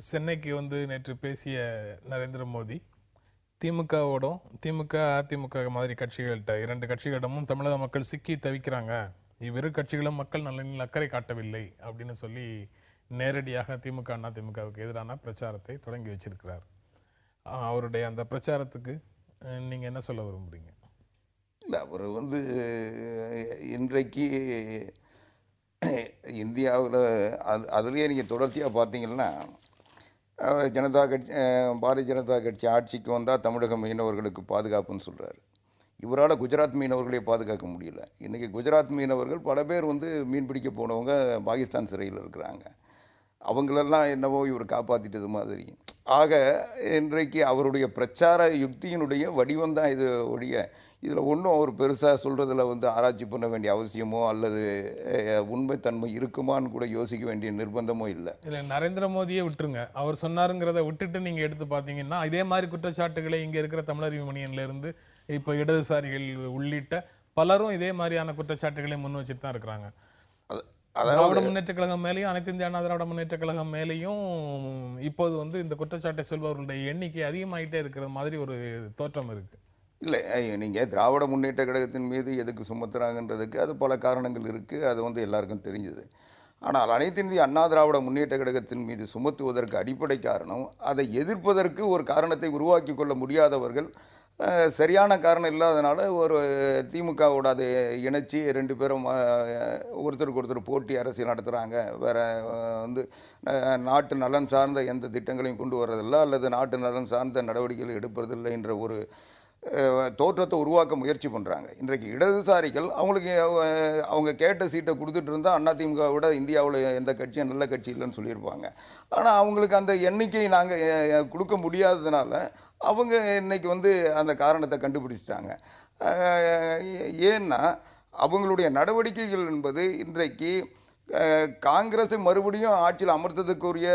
சென்னைக்கு வந்து நேற்று பேசிய நரேந்திர மோடி திமுகவோடும் திமுக அதிமுக மாதிரி கட்சிகள்கிட்ட இரண்டு கட்சிகளிடமும் தமிழக மக்கள் சிக்கி தவிக்கிறாங்க, இவ்விரு கட்சிகளும் மக்கள் நலனில் அக்கறை காட்டவில்லை அப்படின்னு சொல்லி நேரடியாக திமுக அதிமுகவுக்கு எதிரான பிரச்சாரத்தை தொடங்கி வச்சிருக்கிறார். அவருடைய அந்த பிரச்சாரத்துக்கு நீங்க என்ன சொல்ல விரும்புறீங்க? இல்லை, அவர் இன்றைக்கு இந்தியாவில் அதுலேயே நீங்கள் தொடர்ச்சியாக பார்த்தீங்கன்னா ஜனதா கட்சி பாரதிய ஜனதா கட்சி ஆட்சிக்கு வந்தால் தமிழக மீனவர்களுக்கு பாதுகாப்புன்னு சொல்கிறாரு. இவரால் குஜராத் மீனவர்களே பாதுகாக்க முடியல. இன்றைக்கி குஜராத் மீனவர்கள் பல பேர் மீன் பிடிக்க போனவங்க பாகிஸ்தான் சிறையில் இருக்கிறாங்க. அவங்களெல்லாம் என்னவோ இவர் காப்பாற்றிட்டது மாதிரி. ஆக இன்றைக்கு அவருடைய பிரச்சார யுக்தியினுடைய வடிவம் தான் இது ஒழிய இதில் ஒன்றும் அவர் பெருசாக சொல்கிறதுல ஆராய்ச்சி பண்ண வேண்டிய அவசியமோ அல்லது உண்மைத்தன்மை இருக்குமான்னு கூட யோசிக்க வேண்டிய நிர்பந்தமோ இல்லை. இல்லை, நரேந்திர மோடியே விட்டுருங்க, அவர் சொன்னாருங்கிறத விட்டுட்டு நீங்கள் எடுத்து பார்த்தீங்கன்னா இதே மாதிரி குற்றச்சாட்டுகளை இங்கே இருக்கிற தமிழர் யூனியன்லேருந்து இப்போ இடதுசாரிகள் உள்ளிட்ட பலரும் இதே மாதிரியான குற்றச்சாட்டுகளை முன் வச்சுட்டு தான் இருக்கிறாங்க. திராவிட முன்னேற்ற கழகம் மேலேயும் அனைத்து இந்திய அண்ணா திராவிட முன்னேற்ற கழகம் மேலேயும் இப்போது இந்த குற்றச்சாட்டை சொல்பவர்களுடைய எண்ணிக்கை அதிகமாகிட்டே இருக்கிற மாதிரி ஒரு தோற்றம் இருக்கு. இல்லை, நீங்கள் திராவிட முன்னேற்ற கழகத்தின் மீது எதுக்கு சுமத்துறாங்கன்றதுக்கு அது பல காரணங்கள் இருக்குது. அது எல்லாருக்கும் தெரிஞ்சது. ஆனால் அனைத்து இந்திய அண்ணா திராவிட முன்னேற்ற கழகத்தின் மீது சுமத்துவதற்கு அடிப்படை காரணம், அதை எதிர்ப்பதற்கு ஒரு காரணத்தை உருவாக்கி கொள்ள முடியாதவர்கள், சரியான காரணம் இல்லாதனால ஒரு திமுகவோட அதை இணைச்சி ரெண்டு பேரும் ஒருத்தருக்கு ஒருத்தர் போட்டி அரசியல் நடத்துகிறாங்க. வேறு நாட்டு நலன் சார்ந்த எந்த திட்டங்களையும் கொண்டு வர்றதில்லை அல்லது நாட்டு நலன் சார்ந்த நடவடிக்கைகள் எடுப்பதில்லை என்ற ஒரு தோற்றத்தை உருவாக்க முயற்சி பண்ணுறாங்க. இன்றைக்கு இடதுசாரிகள் அவங்க கேட்ட சீட்டை கொடுத்துட்டு இருந்தால் அதிமுகவோட இந்தியாவில் எந்த கட்சியும் நல்ல கட்சி இல்லைன்னு சொல்லியிருப்பாங்க. ஆனால் அவங்களுக்கு அந்த எண்ணிக்கை நாங்கள் கொடுக்க முடியாததுனால அவங்க இன்னைக்கு அந்த காரணத்தை கண்டுபிடிச்சிட்டாங்க. ஏன்னா அவங்களுடைய நடவடிக்கைகள் என்பது இன்றைக்கு காங்கிரஸை மறுபடியும் ஆட்சியில் அமர்த்ததுக்குரிய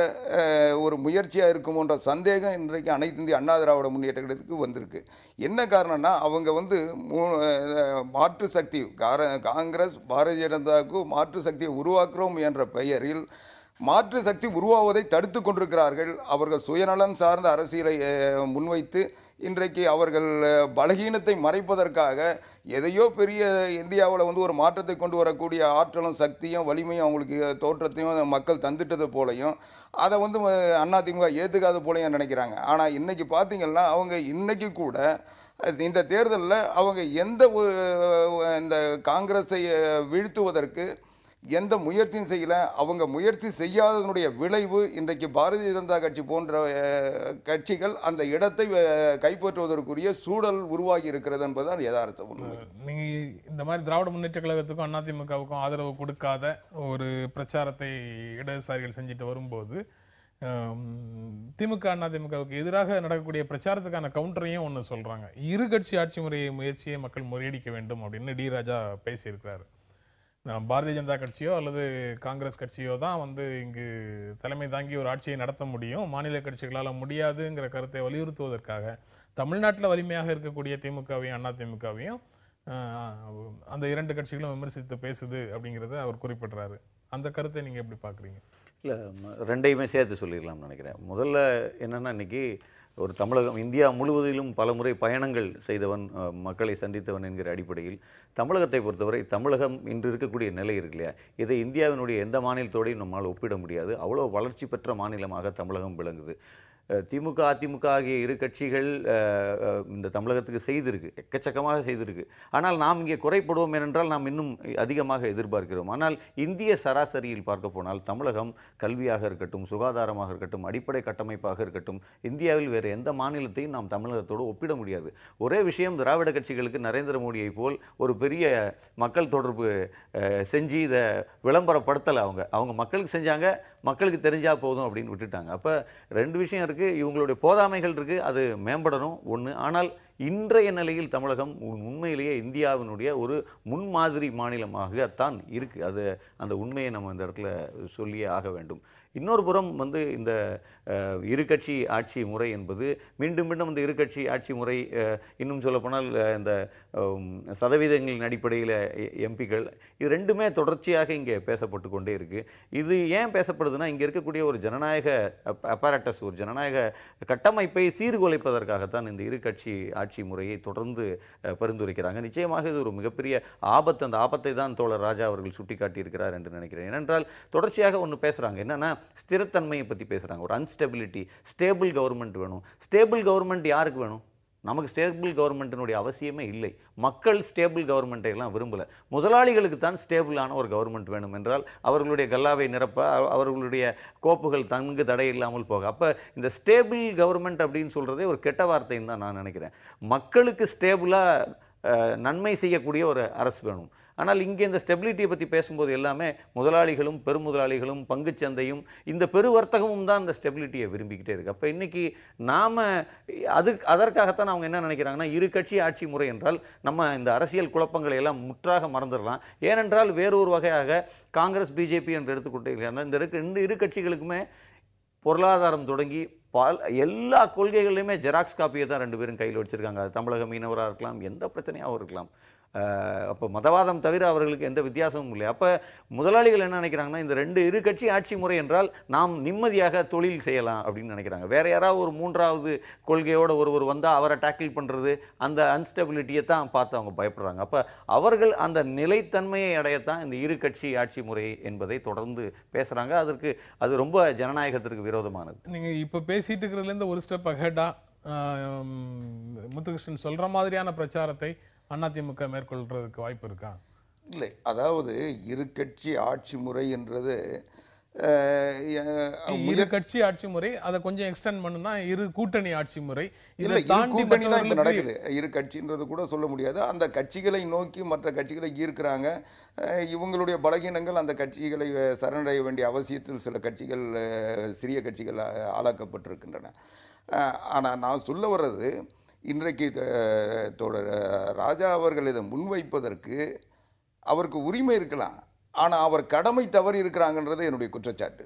ஒரு முயற்சியாக இருக்குமோன்ற சந்தேகம் இன்றைக்கு அனைத்து இந்திய அண்ணா திராவிட முன்னேற்ற கழகத்துக்கு வந்திருக்கு. என்ன காரணம்னா அவங்க மாற்று சக்தி காங்கிரஸ் பாரதிய ஜனதாவுக்கு மாற்று சக்தியை உருவாக்குறோம் என்ற பெயரில் மாற்று சக்தி உருவாவதை தடுத்து கொண்டிருக்கிறார்கள். அவர்கள் சுயநலம் சார்ந்த அரசியலை முன்வைத்து இன்றைக்கு அவர்கள் பலகீனத்தை மறைப்பதற்காக எதையோ பெரிய இந்தியாவில் ஒரு மாற்றத்தை கொண்டு வரக்கூடிய ஆற்றலும் சக்தியும் வலிமையும் அவங்களுக்கு தோற்றத்தையும் மக்கள் தந்துட்டது போலையும் அதை அதிமுக ஏற்றுக்காத போலையும் நினைக்கிறாங்க. ஆனால் இன்றைக்கி பார்த்திங்கன்னா அவங்க இன்றைக்கி கூட இந்த தேர்தலில் அவங்க இந்த காங்கிரஸை வீழ்த்துவதற்கு எந்த முயற்சியும் செய்யலை. அவங்க முயற்சி செய்யாததனுடைய விளைவு இன்றைக்கு பாரதிய ஜனதா கட்சி போன்ற கட்சிகள் அந்த இடத்தை கைப்பற்றுவதற்குரிய சூழல் உருவாகி இருக்கிறது என்பதுதான் யதார்த்தம். நீங்கள் இந்த மாதிரி திராவிட முன்னேற்ற கழகத்துக்கும் அதிமுகவுக்கும் ஆதரவு கொடுக்காத ஒரு பிரச்சாரத்தை இடதுசாரிகள் செஞ்சுட்டு வரும்போது திமுக அதிமுகவுக்கு எதிராக நடக்கக்கூடிய பிரச்சாரத்துக்கான கவுண்டரையும் ஒன்று சொல்கிறாங்க. இரு கட்சி ஆட்சி முயற்சியை மக்கள் முறியடிக்க வேண்டும் அப்படின்னு டி ராஜா பேசியிருக்கிறாரு. பாரதிய ஜனதா கட்சியோ அல்லது காங்கிரஸ் கட்சியோ தான் இங்கு தலைமை தாங்கி ஒரு ஆட்சியை நடத்த முடியும், மாநில கட்சிகளால் முடியாதுங்கிற கருத்தை வலியுறுத்துவதற்காக தமிழ்நாட்டில் வலிமையாக இருக்கக்கூடிய திமுகவையும் அதிமுகவையும் அந்த இரண்டு கட்சிகளும் விமர்சித்து பேசுது அப்படிங்கிறத அவர் குறிப்பிடுறாரு. அந்த கருத்தை நீங்கள் எப்படி பார்க்குறீங்க? இல்லை, ரெண்டையுமே சேர்த்து சொல்லிடலாம்னு நினைக்கிறேன். முதல்ல என்னென்னா, இன்றைக்கி ஒரு தமிழகம் இந்தியா முழுவதிலும் பல முறை பயணங்கள் செய்தவன், மக்களை சந்தித்தவன் என்கிற அடிப்படையில் தமிழகத்தை பொறுத்தவரை தமிழகம் இன்று இருக்கக்கூடிய நிலை இருக்கு இல்லையா, இதை இந்தியாவினுடைய எந்த மாநிலத்தோடையும் நம்மால் ஒப்பிட முடியாது. அவ்வளோ வளர்ச்சி பெற்ற மாநிலமாக தமிழகம் விளங்குது. திமுக அதிமுக ஆகிய இரு கட்சிகள் இந்த தமிழகத்துக்கு செய்திருக்கு, எக்கச்சக்கமாக செய்திருக்கு. ஆனால் நாம் இங்கே குறைப்படுவோம் ஏனென்றால் நாம் இன்னும் அதிகமாக எதிர்பார்க்கிறோம். ஆனால் இந்திய சராசரியில் பார்க்க போனால் தமிழகம் கல்வியாக இருக்கட்டும், சுகாதாரமாக இருக்கட்டும், அடிப்படை கட்டமைப்பாக இருக்கட்டும், இந்தியாவில் வேறு எந்த மாநிலத்தையும் நாம் தமிழகத்தோடு ஒப்பிட முடியாது. ஒரே விஷயம், திராவிட கட்சிகளுக்கு நரேந்திர மோடியை போல் ஒரு பெரிய மக்கள் தொடர்பு செஞ்சு இதை விளம்பரப்படுத்தலை. அவங்க மக்களுக்கு செஞ்சாங்க, மக்களுக்கு தெரிஞ்சால் போதும் அப்படின்னு விட்டுட்டாங்க. அப்போ ரெண்டு விஷயம் இருக்குது, இவங்களுடைய போதாமைகள் இருக்குது, அது மேம்படணும் ஒன்று. ஆனால் இன்றைய நிலையில் தமிழகம் உண்மையிலேயே இந்தியாவினுடைய ஒரு முன்மாதிரி மாநிலமாகத்தான் இருக்குது. அது அந்த உண்மையை நம்ம இந்த இடத்துல சொல்லியே ஆக வேண்டும். இன்னொரு புறம் இந்த இருகட்சி ஆட்சி முறை என்பது மீண்டும் மீண்டும் இந்த இருகட்சி ஆட்சி முறை, இன்னும் சொல்லப்போனால் இந்த சதவீதங்களின் அடிப்படையில் எம்பிக்கள், இது ரெண்டுமே தொடர்ச்சியாக இங்கே பேசப்பட்டு கொண்டே இருக்குது. இது ஏன் பேசப்படுதுன்னா, இங்கே இருக்கக்கூடிய ஒரு ஜனநாயக அப்பாரட்டஸ், ஒரு ஜனநாயக கட்டமைப்பை சீர்குலைப்பதற்காகத்தான் இந்த இருகட்சி ஆட்சி முறையை தொடர்ந்து பரிந்துரைக்கிறாங்க. நிச்சயமாக இது ஒரு மிகப்பெரிய ஆபத்து. அந்த ஆபத்தை தான் தோழர் ராஜா அவர்கள் சுட்டிக்காட்டியிருக்கிறார் என்று நினைக்கிறேன். ஏனென்றால் தொடர்ச்சியாக ஒன்று பேசுகிறாங்க, என்னென்னா ஸ்திரத்தன்மையை பற்றி பேசுகிறாங்க. ஒரு அன்ஸ்டெபிலிட்டி, ஸ்டேபிள் கவர்மெண்ட் வேணும். ஸ்டேபிள் கவர்மெண்ட் யாருக்கு வேணும்? நமக்கு ஸ்டேபிள் கவர்மெண்ட்டினுடைய அவசியமே இல்லை. மக்கள் ஸ்டேபிள் கவர்மெண்ட்டை எல்லாம் விரும்பலை. முதலாளிகளுக்கு தான் ஸ்டேபிளான ஒரு கவர்மெண்ட் வேணும் என்றால் அவர்களுடைய கல்லாவை நிரப்ப, அவர்களுடைய கோப்புகள் தங்கு தடை இல்லாமல் போக. அப்போ இந்த ஸ்டேபிள் கவர்மெண்ட் அப்படின்னு சொல்கிறதே ஒரு கெட்ட வார்த்தைன்னு தான் நான் நினைக்கிறேன். மக்களுக்கு ஸ்டேபிளாக நன்மை செய்யக்கூடிய ஒரு அரசு வேணும். ஆனால் இங்கே இந்த ஸ்டெபிலிட்டியை பற்றி பேசும்போது எல்லாமே முதலாளிகளும் பெருமுதலாளிகளும் பங்குச்சந்தையும் இந்த பெருவர்த்தகமும் தான் இந்த ஸ்டெபிலிட்டியை விரும்பிக்கிட்டே இருக்குது. அப்போ இன்றைக்கி நாம் அதற்காகத்தான் அவங்க என்ன நினைக்கிறாங்கன்னா, இரு கட்சி ஆட்சி முறை என்றால் நம்ம இந்த அரசியல் குழப்பங்களை எல்லாம் முற்றாக மறந்துடலாம். ஏனென்றால் வேறொரு வகையாக காங்கிரஸ் பிஜேபி என்று எடுத்துக்கொண்டே இல்லையா, இந்த இரு கட்சிகளுக்குமே பொருளாதாரம் தொடங்கி எல்லா கொள்கைகளையுமே ஜெராக்ஸ் காப்பியை தான் ரெண்டு பேரும் கையில் வச்சுருக்காங்க. அது தமிழக மீனவராக இருக்கலாம், எந்த பிரச்சனையாகவும் இருக்கலாம். அப்போ மதவாதம் தவிர அவர்களுக்கு எந்த வித்தியாசமும் இல்லை. அப்போ முதலாளிகள் என்ன நினைக்கிறாங்கன்னா, இந்த இரு கட்சி ஆட்சி முறை என்றால் நாம் நிம்மதியாக தொழில் செய்யலாம் அப்படின்னு நினைக்கிறாங்க. வேற யாராவது ஒரு மூன்றாவது கொள்கையோடு ஒருவர் வந்தால் அவரை டேக்கிள் பண்ணுறது, அந்த அன்ஸ்டெபிலிட்டியை தான் பார்த்து அவங்க பயப்படுறாங்க. அப்போ அவர்கள் அந்த நிலைத்தன்மையை அடையத்தான் இந்த இரு கட்சி ஆட்சி முறை என்பதை தொடர்ந்து பேசுகிறாங்க. அது ரொம்ப ஜனநாயகத்திற்கு விரோதமானது. நீங்கள் இப்போ பேசிட்டு இருக்கிறதுலேருந்து ஒரு ஸ்டெப் அஹெட்டா முத்துகிருஷ்ணன் சொல்கிற மாதிரியான பிரச்சாரத்தை அதிமுக மேற்கொள்றதுக்கு வாய்ப்பு இருக்கா? இல்லை, அதாவது இரு கட்சி ஆட்சி முறை என்றது இரு கட்சி ஆட்சி முறை, அதை கொஞ்சம் எக்ஸ்டெண்ட் பண்ணுனா இரு கூட்டணி ஆட்சி முறை. இல்லை, இரு கூட்டணி தான் இப்போ நடக்குது. இரு கட்சின்றது கூட சொல்ல முடியாது. அந்த கட்சிகளை நோக்கி மற்ற கட்சிகளை ஈர்க்கிறாங்க. இவங்களுடைய பலகீனங்கள் அந்த கட்சிகளை சரணடைய வேண்டிய அவசியத்தில் சில கட்சிகள், சிறிய கட்சிகள் ஆளாக்கப்பட்டிருக்கின்றன. ஆனால் நான் சொல்ல வர்றது, இன்றைக்கு தோழர் ராஜா அவர்கள் இதை முன்வைப்பதற்கு அவருக்கு உரிமை இருக்கலாம். ஆனால் அவர் கடமை தவறி இருக்கிறாங்கன்றது என்னுடைய குற்றச்சாட்டு.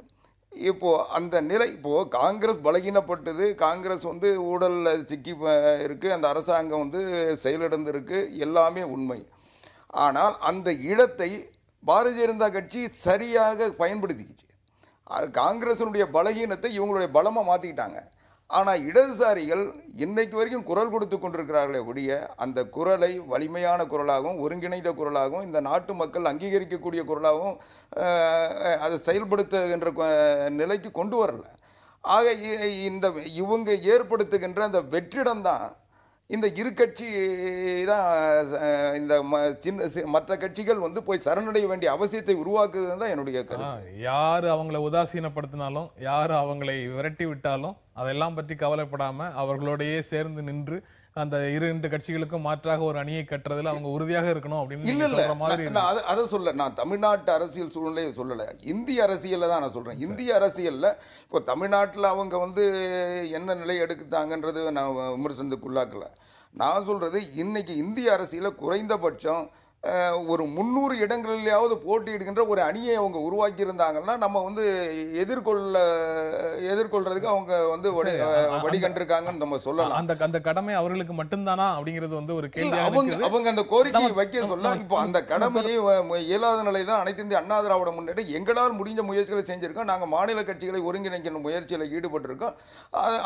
இப்போது அந்த நிலை, இப்போது காங்கிரஸ் பலகீனப்பட்டது, காங்கிரஸ் ஊழலில் சிக்கி இருக்குது, அந்த அரசாங்கம் செயலிழந்து இருக்குது, எல்லாமே உண்மை. ஆனால் அந்த இடத்தை பாரதிய ஜனதா கட்சி சரியாக பயன்படுத்திக்கிச்சு. காங்கிரஸினுடைய பலகீனத்தை இவங்களுடைய பலமாக மாற்றிக்கிட்டாங்க. ஆனால் இடதுசாரிகள் இன்னைக்கு வரைக்கும் குரல் கொடுத்து கொண்டிருக்கிறார்களே ஒழிய, அந்த குரலை வலிமையான குரலாகவும் ஒருங்கிணைந்த குரலாகவும் இந்த நாட்டு மக்கள் அங்கீகரிக்கக்கூடிய குரலாகவும் அதை செயல்படுத்துகின்ற நிலைக்கு கொண்டு வரல. ஆக இவங்க ஏற்படுத்துகின்ற அந்த வெற்றிடம்தான் இந்த இரு கட்சி தான். இந்த மற்ற கட்சிகள் போய் சரணடைய வேண்டிய அவசியத்தை உருவாக்குதுன்னு தான் என்னுடைய கருத்து. யார் அவங்களை உதாசீனப்படுத்தினாலும், யார் அவங்களை விரட்டி விட்டாலும் அதெல்லாம் பற்றி கவலைப்படாம அவர்களோடையே சேர்ந்து நின்று அந்த இரண்டு கட்சிகளுக்கும் மாற்றாக ஒரு அணியை கட்டுறதுல அவங்க உறுதியாக இருக்கணும் அப்படின்னு சொல்ற மாதிரி. அதை சொல்ல, நான் தமிழ்நாட்டு அரசியல் சூழ்நிலையை சொல்லலை, இந்திய அரசியலில் தான் நான் சொல்றேன். இந்திய அரசியலில் இப்போ தமிழ்நாட்டில் அவங்க என்ன நிலை எடுத்தாங்கன்றது நான் விமர்சனத்துக்குள்ளாக்கல. நான் சொல்றது, இன்னைக்கு இந்திய அரசியலில் குறைந்தபட்சம் ஒரு 300 இடங்களிலாவது போட்டியிடுகின்ற ஒரு அணியை அவங்க உருவாக்கி இருந்தாங்கன்னா நம்ம எதிர்கொள்றதுக்கு அவங்க வடிகண்டிருக்காங்கன்னு நம்ம சொல்லலாம். அந்த கடமை அவர்களுக்கு மட்டும்தானா அப்படிங்கிறது ஒரு கேள்வி. அவங்க அந்த கோரிக்கையை வைக்க சொல்ல, இப்போ அந்த கடமையை இயலாத நிலை தான் அனைத்து இந்திய அண்ணா திராவிட முன்னேற்றம் எங்களால் முடிஞ்ச முயற்சிகளை செஞ்சிருக்கோம். நாங்கள் மாநில கட்சிகளை ஒருங்கிணைக்கிற முயற்சியில் ஈடுபட்டிருக்கோம்.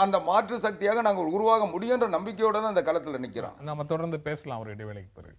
அந்த மாற்று சக்தியாக நாங்கள் உருவாக முடியுன்ற நம்பிக்கையோட தான் அந்த களத்தில் நிற்கிறோம். நம்ம தொடர்ந்து பேசலாம் ஒரு இடைவேளைக்கு பிறகு.